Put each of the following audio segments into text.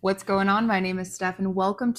What's going on? My name is Steph and welcome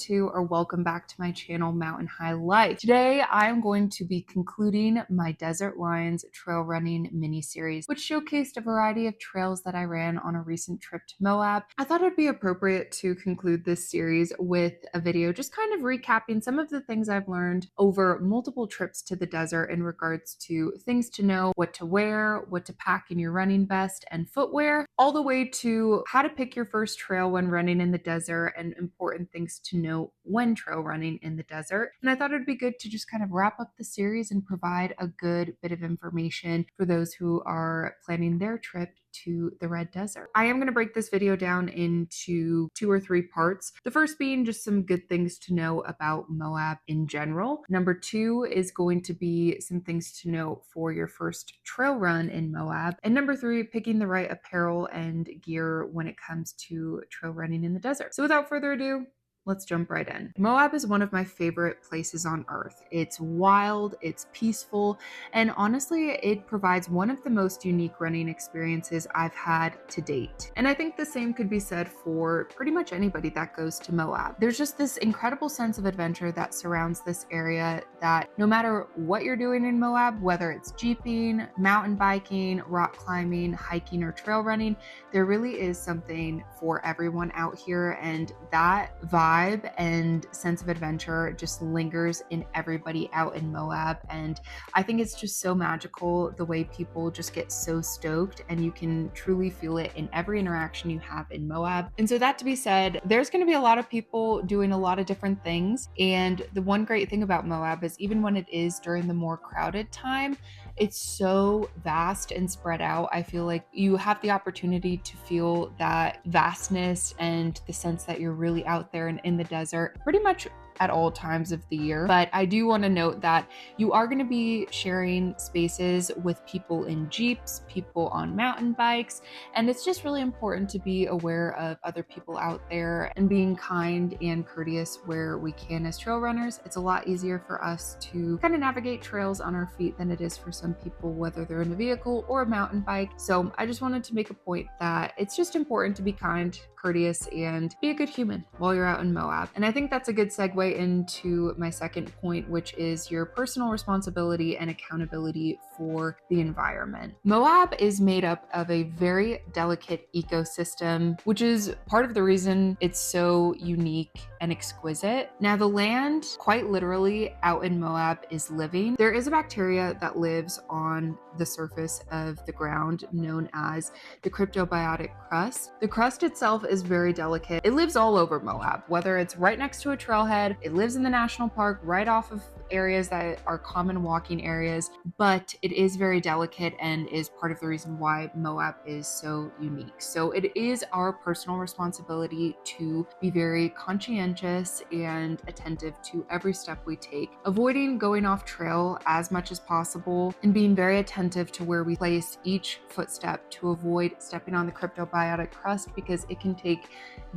back to my channel, Mountain High Life. Today, I'm going to be concluding my Desert Lines trail running mini series, which showcased a variety of trails that I ran on a recent trip to Moab. I thought it'd be appropriate to conclude this series with a video just kind of recapping some of the things I've learned over multiple trips to the desert in regards to things to know, what to wear, what to pack in your running vest and footwear, all the way to how to pick your first trail when running in the desert and important things to know when trail running in the desert. And I thought it'd be good to just kind of wrap up the series and provide a good bit of information for those who are planning their trip to the Red Desert. I am going to break this video down into 2 or 3 parts. The first being just some good things to know about Moab in general. Number 2 is going to be some things to know for your first trail run in Moab. And number 3, picking the right apparel and gear when it comes to trail running in the desert. So without further ado, let's jump right in. Moab is one of my favorite places on earth. It's wild, it's peaceful, and honestly, it provides one of the most unique running experiences I've had to date. And I think the same could be said for pretty much anybody that goes to Moab. There's just this incredible sense of adventure that surrounds this area that no matter what you're doing in Moab, whether it's jeeping, mountain biking, rock climbing, hiking, or trail running, there really is something for everyone out here, and that vibe and sense of adventure just lingers in everybody out in Moab. And I think it's just so magical the way people just get so stoked, and you can truly feel it in every interaction you have in Moab. And so that to be said, there's going to be a lot of people doing a lot of different things. And the one great thing about Moab is even when it is during the more crowded time, it's so vast and spread out. I feel like you have the opportunity to feel that vastness and the sense that you're really out there and in the desert pretty much at all times of the year. But I do want to note that you are going to be sharing spaces with people in Jeeps, people on mountain bikes, and it's just really important to be aware of other people out there and being kind and courteous where we can as trail runners. It's a lot easier for us to kind of navigate trails on our feet than it is for some people, whether they're in a vehicle or a mountain bike. So I just wanted to make a point that it's just important to be kind, courteous, and be a good human while you're out in Moab. And I think that's a good segue into my second point, which is your personal responsibility and accountability for the environment. Moab is made up of a very delicate ecosystem, which is part of the reason it's so unique and exquisite. Now, the land, quite literally out in Moab, is living. There is a bacteria that lives on the surface of the ground known as the cryptobiotic crust. The crust itself is very delicate. It lives all over Moab, whether it's right next to a trailhead, it lives in the national park right off of areas that are common walking areas, but it is very delicate and is part of the reason why Moab is so unique. So it is our personal responsibility to be very conscientious and attentive to every step we take, avoiding going off trail as much as possible and being very attentive to where we place each footstep to avoid stepping on the cryptobiotic crust, because it can take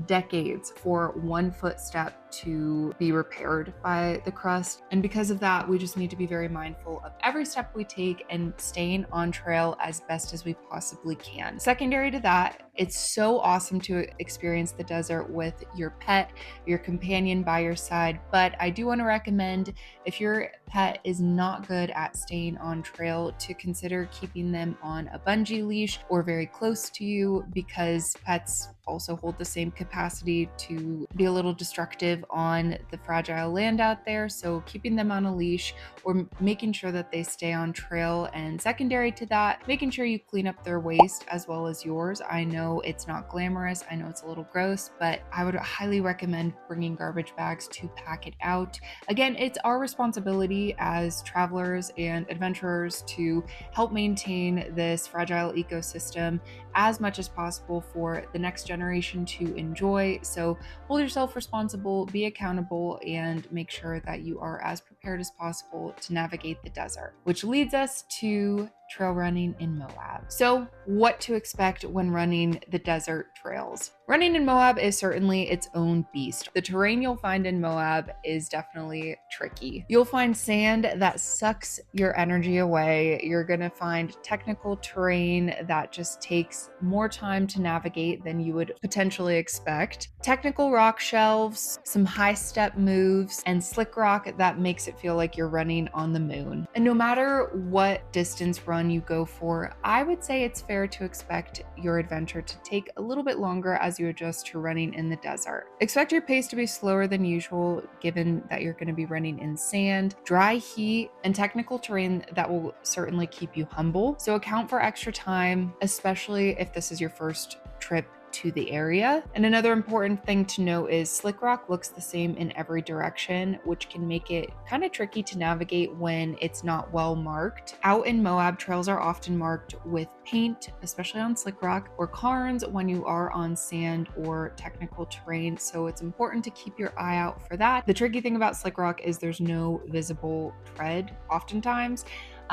decades for one footstep to be repaired by the crust. And because of that, we just need to be very mindful of every step we take and staying on trail as best as we possibly can. Secondary to that, it's so awesome to experience the desert with your pet, your companion by your side. But I do want to recommend, if your pet is not good at staying on trail, to consider keeping them on a bungee leash or very close to you, because pets also hold the same capacity to be a little destructive on the fragile land out there. So keeping them on a leash or making sure that they stay on trail. And secondary to that, making sure you clean up their waste as well as yours. I know it's not glamorous, I know it's a little gross, but I would highly recommend bringing garbage bags to pack it out. Again, it's our responsibility as travelers and adventurers to help maintain this fragile ecosystem as much as possible for the next generation to enjoy. So hold yourself responsible, be accountable, and make sure that you are as prepared prepared as possible to navigate the desert, which leads us to trail running in Moab. So, what to expect when running the desert trails? Running in Moab is certainly its own beast. The terrain you'll find in Moab is definitely tricky. You'll find sand that sucks your energy away. You're gonna find technical terrain that just takes more time to navigate than you would potentially expect. Technical rock shelves, some high step moves, and slick rock that makes it feel like you're running on the moon. And no matter what distance run you go for, I would say it's fair to expect your adventure to take a little bit longer as you adjust to running in the desert. Expect your pace to be slower than usual, given that you're going to be running in sand, dry heat, and technical terrain that will certainly keep you humble. So account for extra time, especially if this is your first trip to the area. And another important thing to note is slick rock looks the same in every direction, which can make it kind of tricky to navigate when it's not well marked. Out in Moab, trails are often marked with paint, especially on slick rock, or cairns when you are on sand or technical terrain. So it's important to keep your eye out for that. The tricky thing about slick rock is there's no visible tread oftentimes.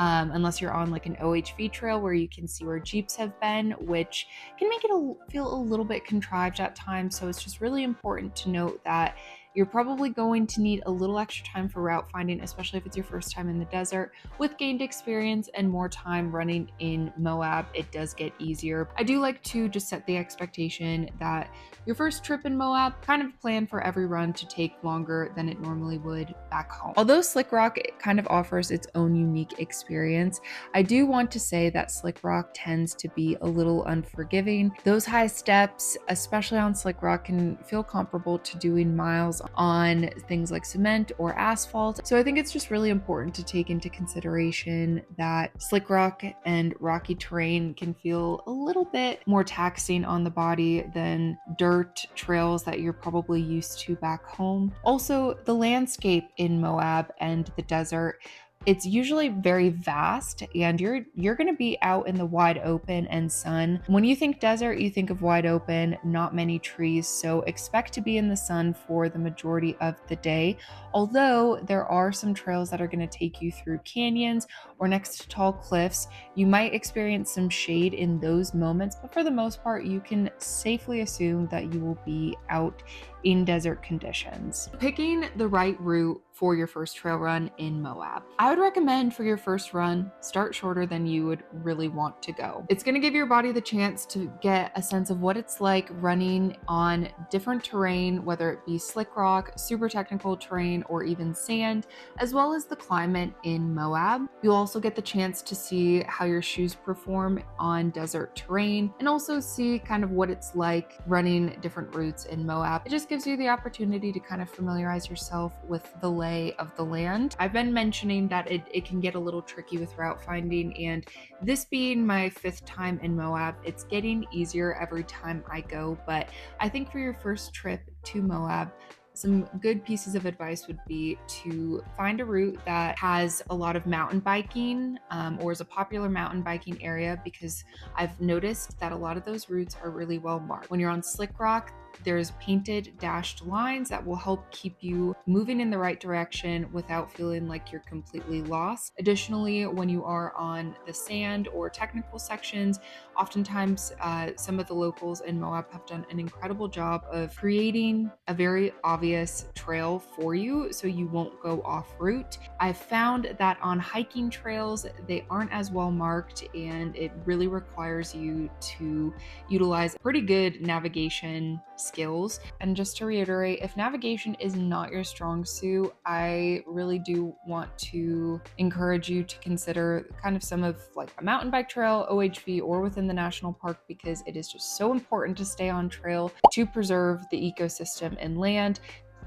Unless you're on like an OHV trail where you can see where Jeeps have been, which can make it feel a little bit contrived at times. So it's just really important to note that you're probably going to need a little extra time for route finding, especially if it's your first time in the desert. With gained experience and more time running in Moab, it does get easier. I do like to just set the expectation that your first trip in Moab, kind of plan for every run to take longer than it normally would back home. Although Slick Rock kind of offers its own unique experience, I do want to say that Slick Rock tends to be a little unforgiving. Those high steps, especially on Slick Rock, can feel comparable to doing miles on things like cement or asphalt. So I think it's just really important to take into consideration that slick rock and rocky terrain can feel a little bit more taxing on the body than dirt trails that you're probably used to back home. Also, the landscape in Moab and the desert, it's usually very vast, and you're going to be out in the wide open and sun. When you think desert, you think of wide open, not many trees, so expect to be in the sun for the majority of the day. Although there are some trails that are going to take you through canyons or next to tall cliffs, you might experience some shade in those moments, but for the most part, you can safely assume that you will be out in desert conditions. Picking the right route for your first trail run in Moab. I would recommend for your first run, start shorter than you would really want to go. It's going to give your body the chance to get a sense of what it's like running on different terrain, whether it be slick rock, super technical terrain, or even sand, as well as the climate in Moab. You'll also get the chance to see how your shoes perform on desert terrain and also see kind of what it's like running different routes in Moab. It just gives you the opportunity to kind of familiarize yourself with the lay of the land. I've been mentioning that it can get a little tricky with route finding, and this being my 5th time in Moab, it's getting easier every time I go. But I think for your first trip to Moab, some good pieces of advice would be to find a route that has a lot of mountain biking or is a popular mountain biking area, because I've noticed that a lot of those routes are really well marked. When you're on slick rock, there's painted dashed lines that will help keep you moving in the right direction without feeling like you're completely lost. Additionally, when you are on the sand or technical sections, oftentimes some of the locals in Moab have done an incredible job of creating a very obvious trail for you so you won't go off route. I've found that on hiking trails, they aren't as well marked, and it really requires you to utilize pretty good navigation skills. And just to reiterate, if navigation is not your strong suit, I really do want to encourage you to consider kind of some of like a mountain bike trail, OHV, or within the national park, because it is just so important to stay on trail to preserve the ecosystem and land.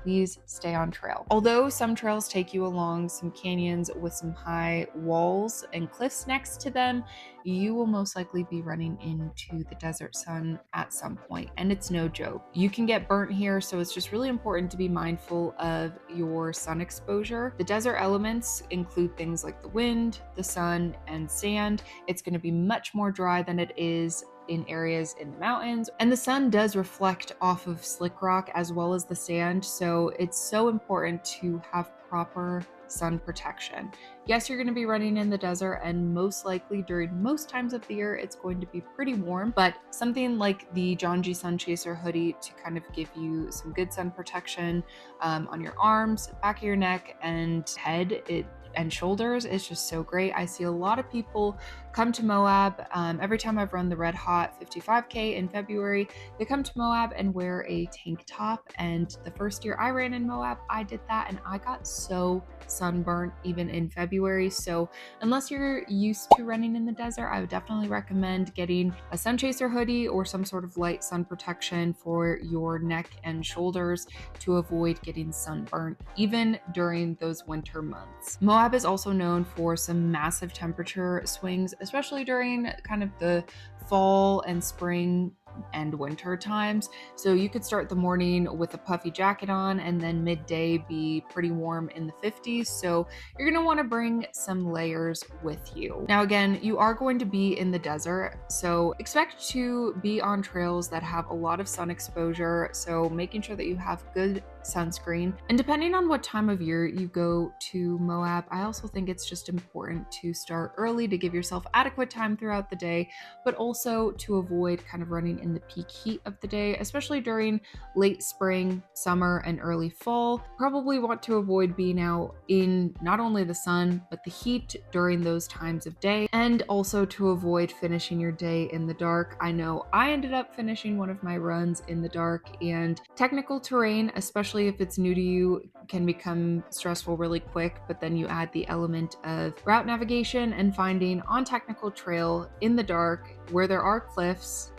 Please stay on trail. Although some trails take you along some canyons with some high walls and cliffs next to them, you will most likely be running into the desert sun at some point, and it's no joke. You can get burnt here, so it's just really important to be mindful of your sun exposure. The desert elements include things like the wind, the sun, and sand. It's going to be much more dry than it is in areas in the mountains, and the sun does reflect off of slick rock as well as the sand, so it's so important to have proper sun protection. Yes, you're going to be running in the desert, and most likely during most times of the year, it's going to be pretty warm, but something like the John G. Sun Chaser hoodie to kind of give you some good sun protection on your arms, back of your neck, and head, and shoulders is just so great. I see a lot of people come to Moab. Every time I've run the Red Hot 55K in February, they come to Moab and wear a tank top. And the first year I ran in Moab, I did that and I got so sunburnt even in February. So unless you're used to running in the desert, I would definitely recommend getting a sun chaser hoodie or some sort of light sun protection for your neck and shoulders to avoid getting sunburnt even during those winter months. Moab is also known for some massive temperature swings, especially during kind of the fall and spring and winter times. So you could start the morning with a puffy jacket on and then midday be pretty warm in the 50s. So you're going to want to bring some layers with you. Now, again, you are going to be in the desert, so expect to be on trails that have a lot of sun exposure. So making sure that you have good sunscreen. And depending on what time of year you go to Moab, I also think it's just important to start early to give yourself adequate time throughout the day, but also to avoid kind of running in the peak heat of the day, especially during late spring, summer, and early fall. Probably want to avoid being out in not only the sun, but the heat during those times of day, and also to avoid finishing your day in the dark. I know I ended up finishing one of my runs in the dark, and technical terrain, especially if it's new to you, can become stressful really quick, but then you add the element of route navigation and finding on technical trail in the dark where there are cliffs,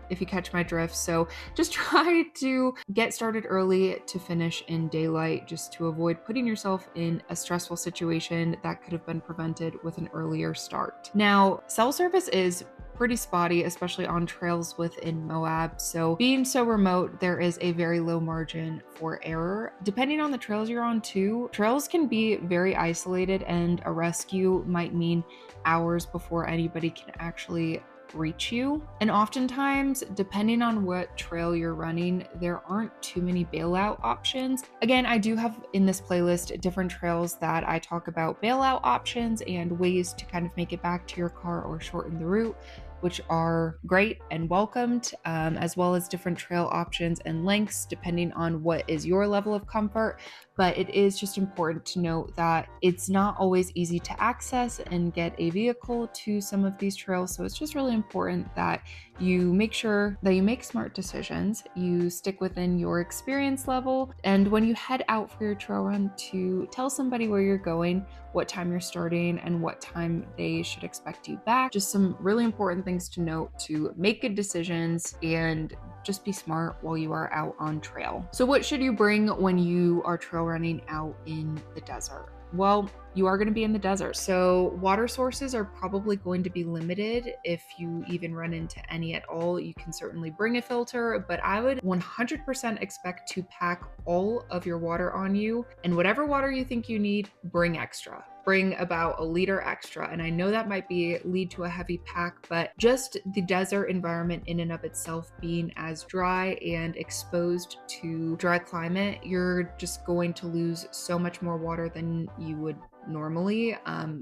if you catch my drift. So just try to get started early to finish in daylight, just to avoid putting yourself in a stressful situation that could have been prevented with an earlier start. Now, cell service is pretty spotty, especially on trails within Moab. So being so remote, there is a very low margin for error. Depending on the trails you're on too, trails can be very isolated, and a rescue might mean hours before anybody can actually reach you. And oftentimes, depending on what trail you're running, there aren't too many bailout options. Again, I do have in this playlist different trails that I talk about bailout options and ways to kind of make it back to your car or shorten the route, which are great and welcomed, as well as different trail options and lengths depending on what is your level of comfort. But it is just important to note that it's not always easy to access and get a vehicle to some of these trails. So it's just really important that you make sure that you make smart decisions, you stick within your experience level, and when you head out for your trail run, to tell somebody where you're going, what time you're starting, and what time they should expect you back. Just some really important things to note to make good decisions and just be smart while you are out on trail. So what should you bring when you are trail running out in the desert? Well, you are going to be in the desert, so water sources are probably going to be limited. If you even run into any at all, you can certainly bring a filter, but I would 100% expect to pack all of your water on you, and whatever water you think you need, bring extra. Bring about a liter extra. And I know that might lead to a heavy pack, but just the desert environment in and of itself being as dry and exposed to dry climate, you're just going to lose so much more water than you would normally,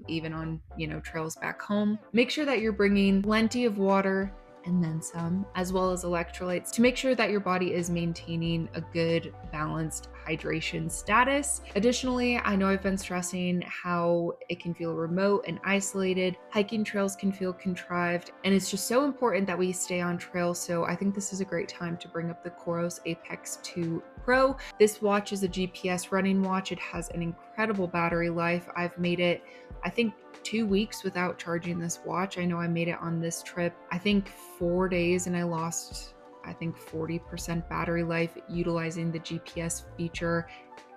even on, trails back home. Make sure that you're bringing plenty of water and then some, as well as electrolytes, to make sure that your body is maintaining a good balanced hydration status. Additionally, I know I've been stressing how it can feel remote and isolated. Hiking trails can feel contrived, and it's just so important that we stay on trail. So I think this is a great time to bring up the Coros Apex 2 Pro. This watch is a GPS running watch. It has an incredible battery life. I've made it, I think, 2 weeks without charging this watch. I know I made it on this trip, I think 4 days, and I lost 40% battery life utilizing the GPS feature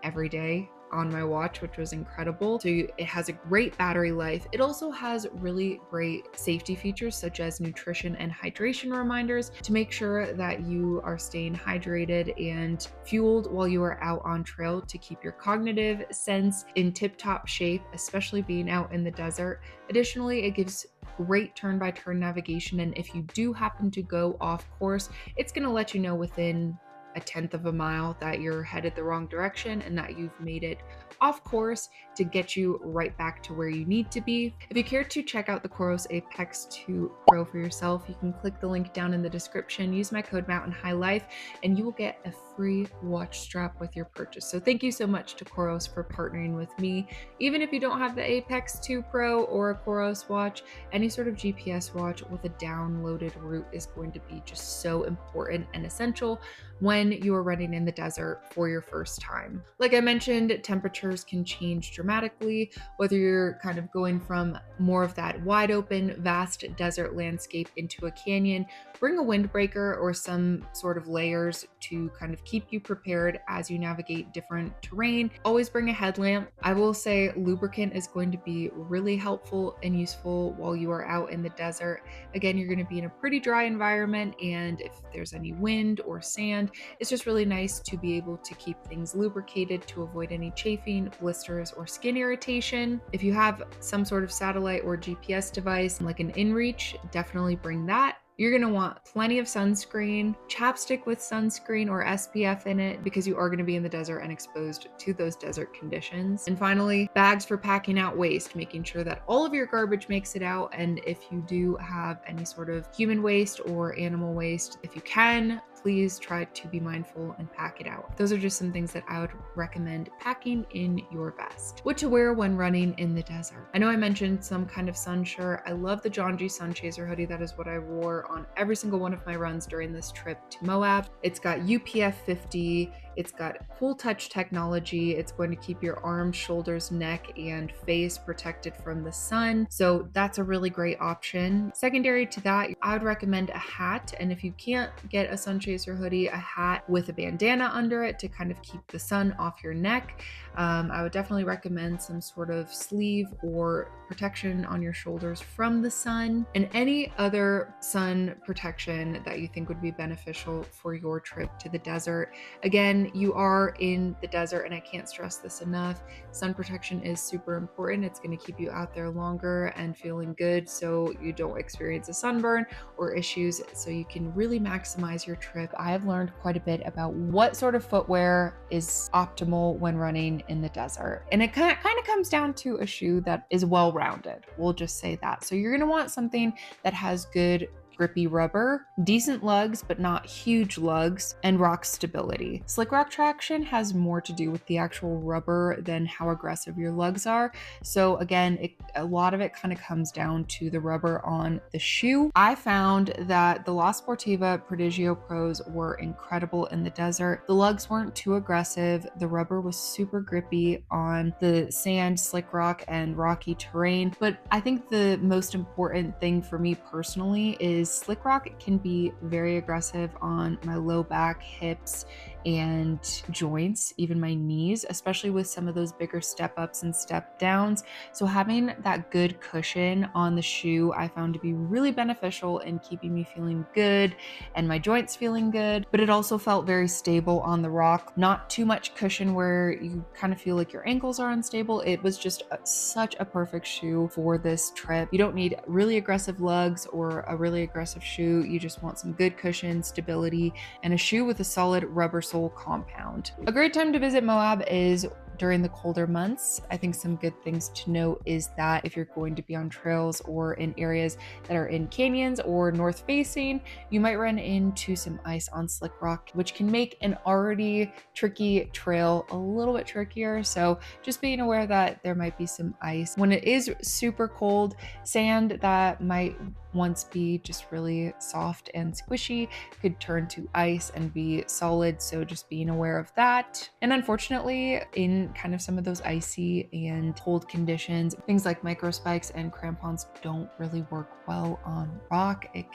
every day on my watch, which was incredible. So it has a great battery life. It also has really great safety features such as nutrition and hydration reminders to make sure that you are staying hydrated and fueled while you are out on trail, to keep your cognitive sense in tip-top shape, especially being out in the desert. Additionally, it gives great turn-by-turn navigation, and if you do happen to go off course, it's going to let you know within a tenth of a mile that you're headed the wrong direction and that you've made it off course to get you right back to where you need to be. If you care to check out the Coros Apex 2 Pro for yourself, you can click the link down in the description, use my code Mountain High Life, and you will get a free watch strap with your purchase. So thank you so much to Coros for partnering with me. Even if you don't have the Apex 2 Pro or a Coros watch, any sort of GPS watch with a downloaded route is going to be just so important and essential when you are running in the desert for your first time. Like I mentioned, temperatures can change dramatically, whether you're kind of going from more of that wide open, vast desert landscape into a canyon. Bring a windbreaker or some sort of layers to kind of keep you prepared as you navigate different terrain. Always bring a headlamp. I will say lubricant is going to be really helpful and useful while you are out in the desert. Again, you're going to be in a pretty dry environment, and if there's any wind or sand, it's just really nice to be able to keep things lubricated to avoid any chafing, blisters, or skin irritation. If you have some sort of satellite or GPS device like an inReach, definitely bring that. You're going to want plenty of sunscreen, chapstick with sunscreen or SPF in it, because you are going to be in the desert and exposed to those desert conditions. And finally, bags for packing out waste, making sure that all of your garbage makes it out. And if you do have any sort of human waste or animal waste, if you can, please try to be mindful and pack it out. Those are just some things that I would recommend packing in your vest. What to wear when running in the desert. I know I mentioned some kind of sun shirt. I love the John G Sun Chaser hoodie. That is what I wore on every single one of my runs during this trip to Moab. It's got UPF 50. It's got cool touch technology. It's going to keep your arms, shoulders, neck, and face protected from the sun. So that's a really great option. Secondary to that, I would recommend a hat. And if you can't get a sun chaser hoodie, a hat with a bandana under it to kind of keep the sun off your neck. I would definitely recommend some sort of sleeve or protection on your shoulders from the sun, and any other sun protection that you think would be beneficial for your trip to the desert. Again, you are in the desert, and I can't stress this enough. Sun protection is super important. It's going to keep you out there longer and feeling good so you don't experience a sunburn or issues, so you can really maximize your trip. I have learned quite a bit about what sort of footwear is optimal when running in the desert. And it kind of comes down to a shoe that is well-rounded. We'll just say that. So you're going to want something that has good grippy rubber, decent lugs but not huge lugs, and rock stability. Slick rock traction has more to do with the actual rubber than how aggressive your lugs are. So again, a lot of it kind of comes down to the rubber on the shoe. I found that the La Sportiva Prodigio Pros were incredible in the desert. The lugs weren't too aggressive. The rubber was super grippy on the sand, slick rock, and rocky terrain. But I think the most important thing for me personally is slick rock can be very aggressive on my low back, hips, and joints, even my knees, especially with some of those bigger step ups and step downs. So having that good cushion on the shoe I found to be really beneficial in keeping me feeling good and my joints feeling good, but it also felt very stable on the rock. Not too much cushion where you kind of feel like your ankles are unstable. It was just such a perfect shoe for this trip. You don't need really aggressive lugs or a really aggressive shoe. You just want some good cushion, stability, and a shoe with a solid rubber sole compound. A great time to visit Moab is during the colder months. I think some good things to note is that if you're going to be on trails or in areas that are in canyons or north facing, you might run into some ice on slick rock, which can make an already tricky trail a little bit trickier. So just being aware that there might be some ice. When it is super cold, sand that might once be just really soft and squishy could turn to ice and be solid. So just being aware of that. And unfortunately, in kind of some of those icy and cold conditions, things like micro spikes and crampons don't really work well on rock. It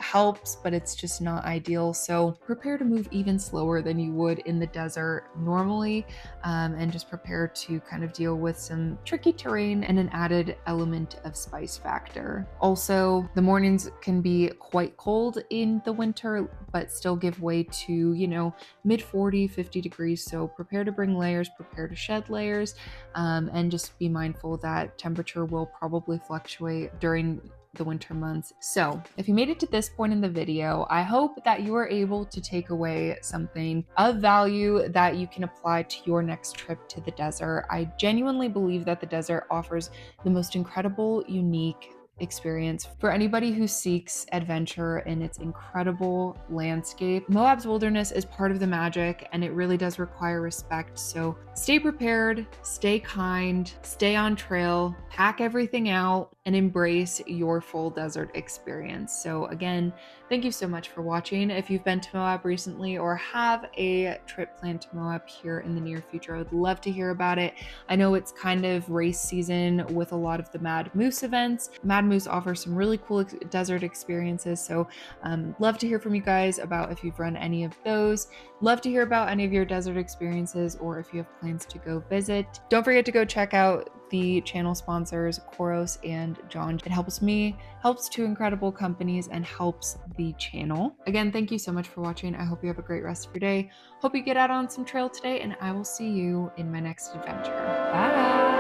helps, but it's just not ideal. So prepare to move even slower than you would in the desert normally, and just prepare to kind of deal with some tricky terrain and an added element of spice factor. Also, the mornings can be quite cold in the winter, but still give way to, mid 40, 50 degrees. So prepare to bring layers, prepare to shed layers, and just be mindful that temperature will probably fluctuate during the winter months. So if you made it to this point in the video, I hope that you are able to take away something of value that you can apply to your next trip to the desert. I genuinely believe that the desert offers the most incredible, unique experience for anybody who seeks adventure in its incredible landscape. Moab's wilderness is part of the magic, and it really does require respect. So stay prepared, stay kind, stay on trail, pack everything out, and embrace your full desert experience. So again, thank you so much for watching. If you've been to Moab recently or have a trip planned to Moab here in the near future, I would love to hear about it. I know it's kind of race season with a lot of the Mad Moose events. Mad Moose offers some really cool desert experiences, so love to hear from you guys about if you've run any of those. Love to hear about any of your desert experiences or if you have plans to go visit. Don't forget to go check out the channel sponsors, Koros and John. It helps me, helps two incredible companies, and helps the channel. Again, thank you so much for watching. I hope you have a great rest of your day. Hope you get out on some trail today, and I will see you in my next adventure. Bye!